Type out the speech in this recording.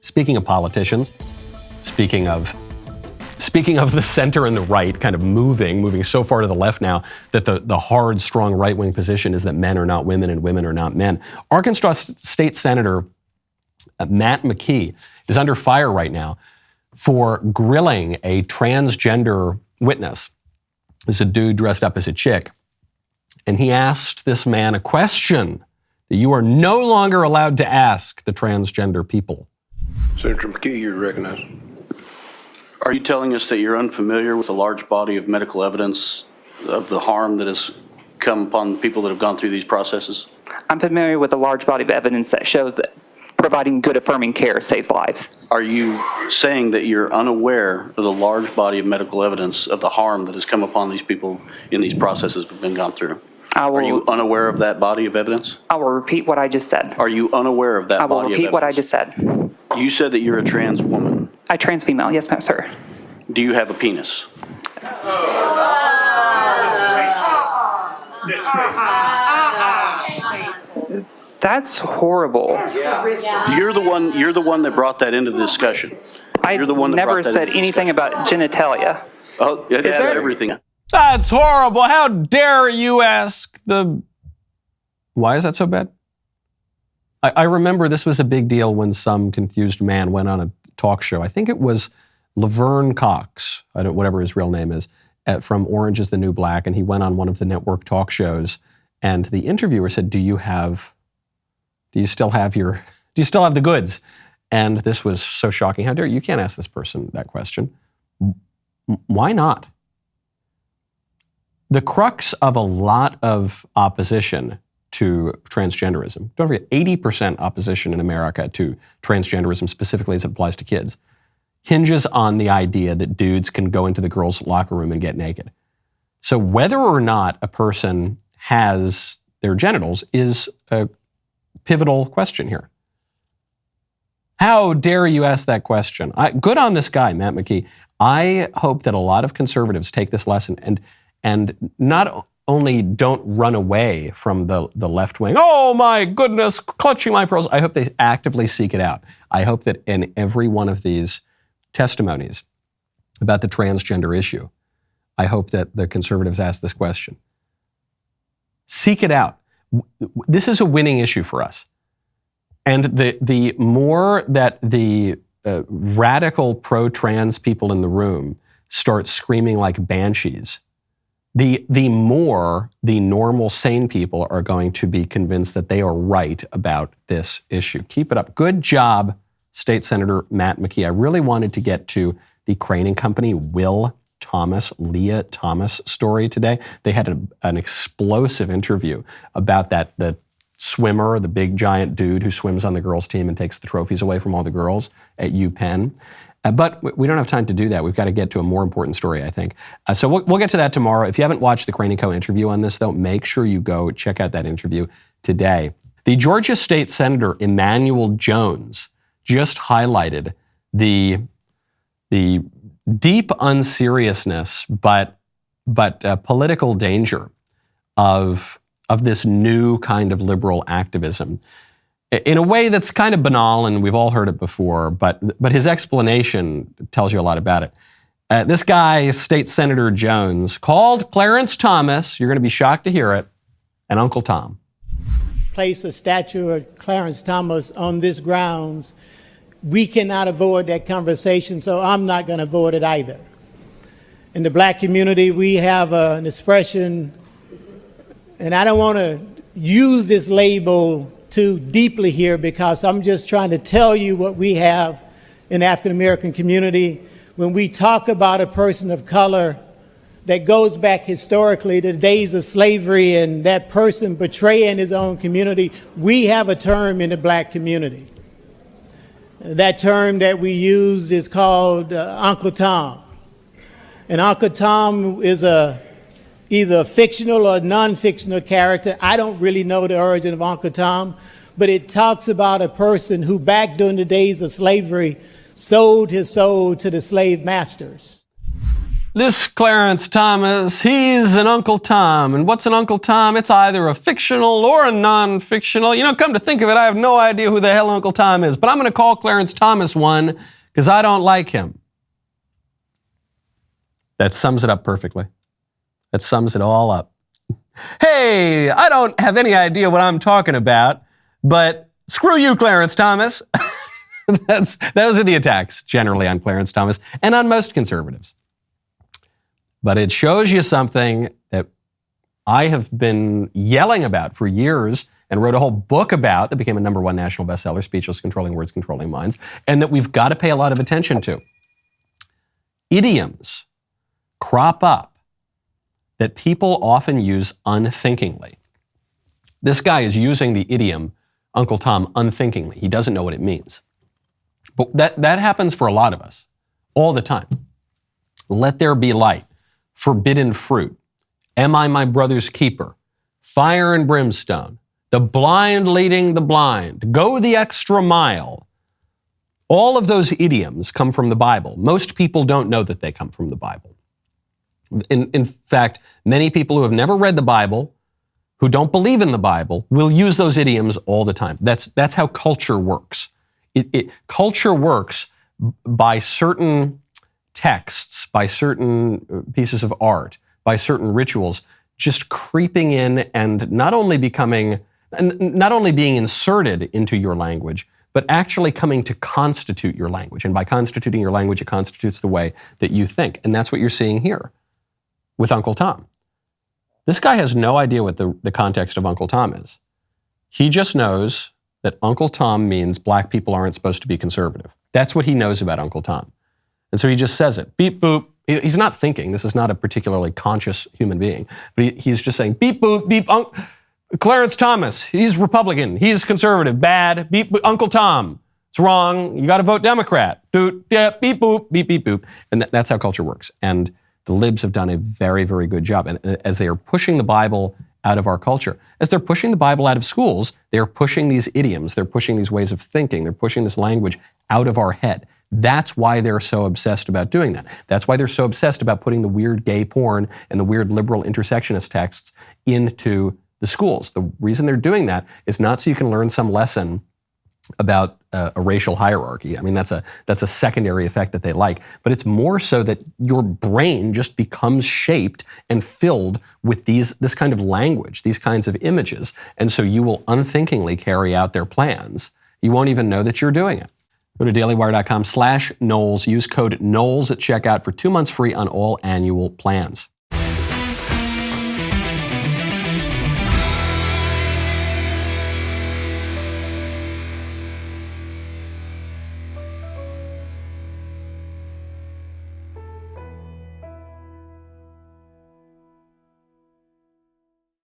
Speaking of politicians, speaking of the center and the right kind of moving so far to the left now that the hard, strong right-wing position is that men are not women and women are not men. Arkansas State Senator Matt McKee is under fire right now for grilling a transgender witness. This is a dude dressed up as a chick. And he asked this man a question that you are no longer allowed to ask the transgender people. Senator McKee, you're recognized. Are you telling us that you're unfamiliar with a large body of medical evidence of the harm that has come upon people that have gone through these processes? I'm familiar with a large body of evidence that shows that providing good affirming care saves lives. Are you saying that you're unaware of the large body of medical evidence of the harm that has come upon these people in these processes that have been gone through? Are you unaware of that body of evidence? I will repeat what I just said. Are you unaware of that body of evidence? I will repeat what I just said. You said that you're a trans woman. I trans female, yes, ma'am, sir. Do you have a penis? That's horrible. You're the one that brought that into the discussion. I never said anything about genitalia. Oh, it had everything. That's horrible. How dare you ask the... Why is that so bad? I remember this was a big deal when some confused man went on a talk show. I think it was Laverne Cox, whatever his real name is, from Orange is the New Black, and he went on one of the network talk shows, and the interviewer said, do you still have the goods? And this was so shocking. How dare you can't ask this person that question. Why not? The crux of a lot of opposition to transgenderism, don't forget 80% opposition in America to transgenderism, specifically as it applies to kids, hinges on the idea that dudes can go into the girls' locker room and get naked. So whether or not a person has their genitals is a pivotal question here. How dare you ask that question? Good on this guy, Matt McKee. I hope that a lot of conservatives take this lesson and not only don't run away from the left wing, oh my goodness, clutching my pearls. I hope they actively seek it out. I hope that in every one of these testimonies about the transgender issue, I hope that the conservatives ask this question. Seek it out. This is a winning issue for us. And the more that the radical pro-trans people in the room start screaming like banshees, the more the normal, sane people are going to be convinced that they are right about this issue. Keep it up. Good job, State Senator Matt McKee. I really wanted to get to the Crane and Company, Leah Thomas story today. They had an explosive interview about the swimmer, the big giant dude who swims on the girls' team and takes the trophies away from all the girls at UPenn. But we don't have time to do that. We've got to get to a more important story, I think. So we'll get to that tomorrow. If you haven't watched the Crane & Co. interview on this, though, make sure you go check out that interview today. The Georgia State Senator Emanuel Jones just highlighted the deep unseriousness, but political danger of this new kind of liberal activism in a way that's kind of banal, and we've all heard it before, but his explanation tells you a lot about it. This guy, State Senator Jones, called Clarence Thomas, you're going to be shocked to hear it, and Uncle Tom. Place a statue of Clarence Thomas on this grounds. We cannot avoid that conversation, so I'm not going to avoid it either. In the black community, we have an expression, and I don't want to use this label too deeply here because I'm just trying to tell you what we have in the African American community. When we talk about a person of color that goes back historically to the days of slavery and that person betraying his own community, we have a term in the black community. That term that we use is called Uncle Tom. And Uncle Tom is either a fictional or non-fictional character. I don't really know the origin of Uncle Tom, but it talks about a person who back during the days of slavery sold his soul to the slave masters. this Clarence Thomas, he's an Uncle Tom. And what's an Uncle Tom? It's either a fictional or a non-fictional. You know, come to think of it, I have no idea who the hell Uncle Tom is, but I'm going to call Clarence Thomas one because I don't like him. That sums it up perfectly. That sums it all up. Hey, I don't have any idea what I'm talking about, but screw you, Clarence Thomas. Those are the attacks generally on Clarence Thomas and on most conservatives. But it shows you something that I have been yelling about for years and wrote a whole book about that became a #1 national bestseller, Speechless, Controlling Words, Controlling Minds, and that we've got to pay a lot of attention to. Idioms crop up that people often use unthinkingly. This guy is using the idiom Uncle Tom unthinkingly. He doesn't know what it means. But that happens for a lot of us all the time. Let there be light. Forbidden fruit, am I my brother's keeper, fire and brimstone, the blind leading the blind, go the extra mile. All of those idioms come from the Bible. Most people don't know that they come from the Bible. In fact, many people who have never read the Bible, who don't believe in the Bible, will use those idioms all the time. That's how culture works. Culture works by certain texts, by certain pieces of art, by certain rituals, just creeping in and not only being inserted into your language, but actually coming to constitute your language. And by constituting your language, it constitutes the way that you think. And that's what you're seeing here with Uncle Tom. This guy has no idea what the context of Uncle Tom is. He just knows that Uncle Tom means black people aren't supposed to be conservative. That's what he knows about Uncle Tom. And so he just says it, beep, boop. He's not thinking. This is not a particularly conscious human being. But he's just saying, beep, boop, beep, Clarence Thomas, he's Republican, he's conservative, bad, beep, boop, Uncle Tom, it's wrong, you got to vote Democrat, beep, boop, beep, beep, boop. And that's how culture works. And the libs have done a very, very good job. And as they are pushing the Bible out of our culture, as they're pushing the Bible out of schools, they're pushing these idioms, they're pushing these ways of thinking, they're pushing this language out of our head. That's why they're so obsessed about doing that. That's why they're so obsessed about putting the weird gay porn and the weird liberal intersectionist texts into the schools. The reason they're doing that is not so you can learn some lesson about a racial hierarchy. I mean, that's a secondary effect that they like, but it's more so that your brain just becomes shaped and filled with this kind of language, these kinds of images, and so you will unthinkingly carry out their plans. You won't even know that you're doing it. Go to dailywire.com/Knowles. Use code Knowles at checkout for 2 months free on all annual plans.